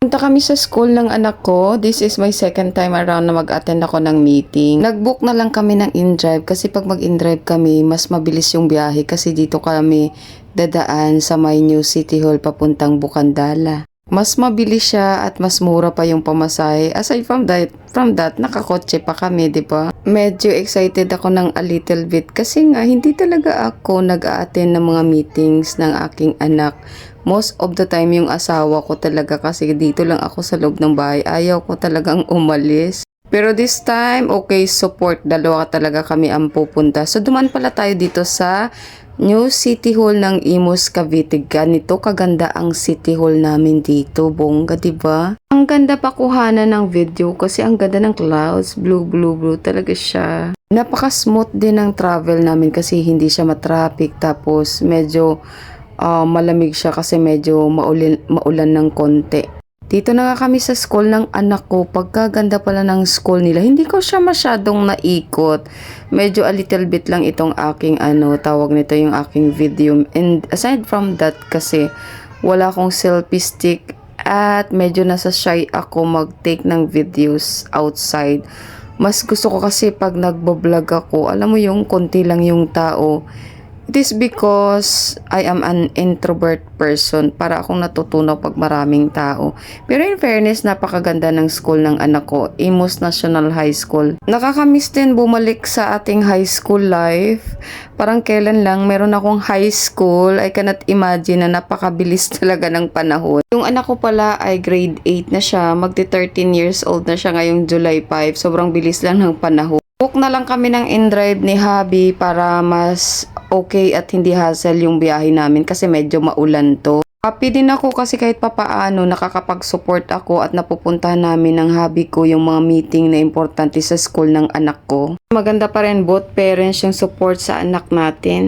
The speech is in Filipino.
Punta kami sa school ng anak ko. This is my second time around na mag-attend ako ng meeting. Nag-book na lang kami ng in-drive kasi pag mag-in-drive kami, mas mabilis yung biyahe kasi dito kami dadaan sa may New City Hall papuntang Bukandala. Mas mabilis siya at mas mura pa yung pamasahe. Aside from that, nakakotse pa kami, di ba? Medyo excited ako ng a little bit kasi nga hindi talaga ako nag-a-attend ng mga meetings ng aking anak. Most of the time yung asawa ko talaga kasi dito lang ako sa loob ng bahay. Ayaw ko talagang umalis. Pero this time, okay, support. Dalawa talaga kami ang pupunta. So, duman pala tayo dito sa New City Hall ng Imus, Cavite. Ganito kaganda ang City Hall namin dito. Bongga, diba? Ang ganda pa kuhanan ng video kasi ang ganda ng clouds. Blue talaga siya. Napaka-smooth din ng travel namin kasi hindi siya matraffic. Tapos, medyo malamig siya kasi medyo maulan ng konti. Dito na nga kami sa school ng anak ko. Pagkaganda pala ng school nila. Hindi ko siya masyadong naikot. Medyo a little bit lang itong aking tawag nito yung aking video. And aside from that kasi wala akong selfie stick at medyo nasa shy ako mag-take ng videos outside. Mas gusto ko kasi pag nagbo-vlog ako, alam mo yung konti lang yung tao. It is because I am an introvert person. Para akong natutunaw pag maraming tao. Pero in fairness, napakaganda ng school ng anak ko. Imus National High School. Nakakamiss din bumalik sa ating high school life. Parang kailan lang meron akong high school. I cannot imagine na napakabilis talaga ng panahon. Yung anak ko pala ay grade 8 na siya. Magti 13 years old na siya ngayong July 5. Sobrang bilis lang ng panahon. Book na lang kami ng in-drive ni Habi para mas okay at hindi hassle yung biyahe namin kasi medyo maulan to. Happy din ako kasi kahit papaano nakakapag-support ako at napupuntahan namin ng hubby ko yung mga meeting na importante sa school ng anak ko. Maganda pa rin both parents yung support sa anak natin.